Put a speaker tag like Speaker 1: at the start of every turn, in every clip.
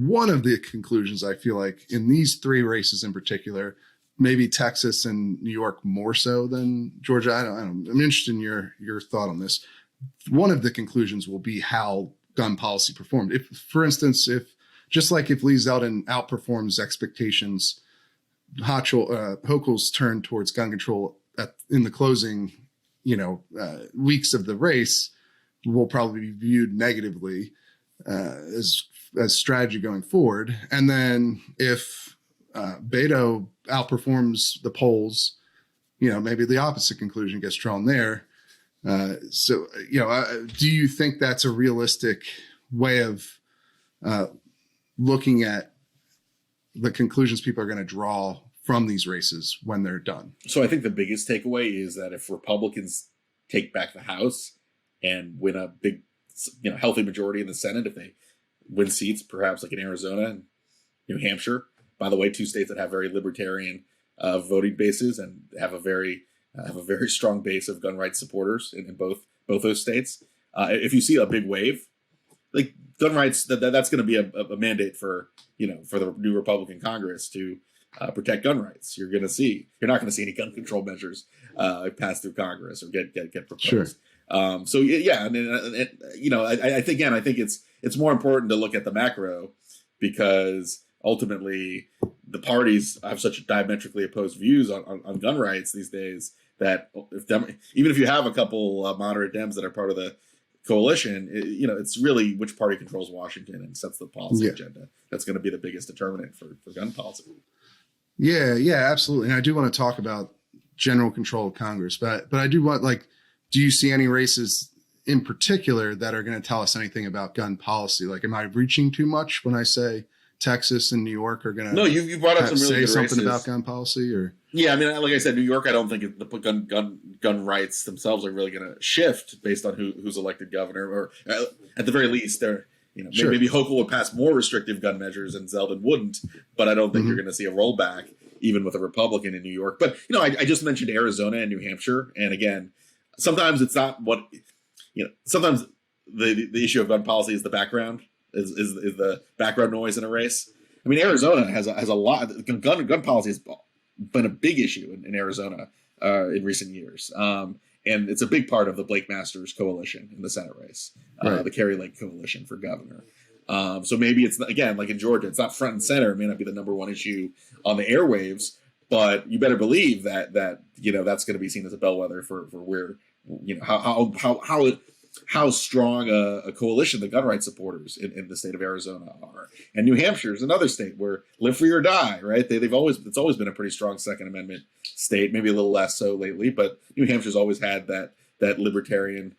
Speaker 1: one of the conclusions I feel like in these three races in particular, maybe Texas and New York more so than Georgia. I don't. I'm interested in your thought on this. One of the conclusions will be how gun policy performed. If, for instance, if Lee Zeldin outperforms expectations, Hochul's turn towards gun control in the closing, weeks of the race will probably be viewed negatively as strategy going forward. And then if Beto outperforms the polls, maybe the opposite conclusion gets drawn there. Do you think that's a realistic way of looking at the conclusions people are going to draw from these races when they're done?
Speaker 2: So I think the biggest takeaway is that if Republicans take back the House and win a big, healthy majority in the Senate, if they win seats, perhaps like in Arizona and New Hampshire, by the way, two states that have very libertarian voting bases and have a very strong base of gun rights supporters in both those states. If you see a big wave, like gun rights, that's going to be a mandate for the new Republican Congress to protect gun rights. You're not going to see any gun control measures pass through Congress or get proposed.
Speaker 1: Sure.
Speaker 2: I think it's more important to look at the macro, because ultimately the parties have such diametrically opposed views on gun rights these days that even if you have a couple moderate Dems that are part of the coalition, it's really which party controls Washington and sets the policy agenda. That's going to be the biggest determinant for gun policy. Yeah,
Speaker 1: absolutely. And I do want to talk about general control of Congress, but I do want, do you see any races in particular that are going to tell us anything about gun policy? Like, am I reaching too much when I say Texas and New York are going to
Speaker 2: you brought up some really
Speaker 1: say
Speaker 2: good
Speaker 1: something
Speaker 2: races
Speaker 1: about gun policy? Or
Speaker 2: yeah, I mean, like I said, New York, I don't think the gun rights themselves are really going to shift based on who's elected governor, or at the very least, they're
Speaker 1: Sure.
Speaker 2: maybe Hochul would pass more restrictive gun measures and Zeldin wouldn't, but I don't think you're going to see a rollback even with a Republican in New York. But I just mentioned Arizona and New Hampshire, and again, sometimes it's not what sometimes the issue of gun policy is the background. Is the background noise in a race. I mean, Arizona has a lot. Gun policy has been a big issue in Arizona in recent years, and it's a big part of the Blake Masters coalition in the Senate race,
Speaker 1: right.
Speaker 2: The Kerry Lake coalition for governor. So maybe it's, again, like in Georgia, it's not front and center. It may not be the number one issue on the airwaves, but you better believe that that's going to be seen as a bellwether for where how strong a coalition the gun rights supporters in the state of Arizona are. And New Hampshire is another state where live free or die, right? It's always been a pretty strong Second Amendment state, maybe a little less so lately, but New Hampshire's always had that libertarian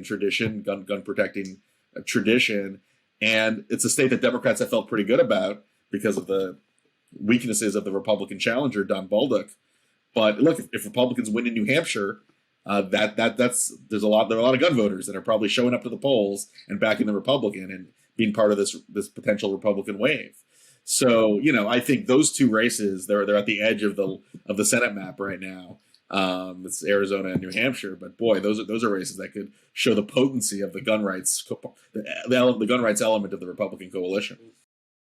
Speaker 2: tradition, gun protecting tradition. And it's a state that Democrats have felt pretty good about because of the weaknesses of the Republican challenger, Don Bolduc. But look, if Republicans win in New Hampshire, there are a lot of gun voters that are probably showing up to the polls and backing the Republican and being part of this potential Republican wave. So I think those two races, they're at the edge of the Senate map right now. It's Arizona and New Hampshire, but boy, those are races that could show the potency of the gun rights, the gun rights element of the Republican coalition.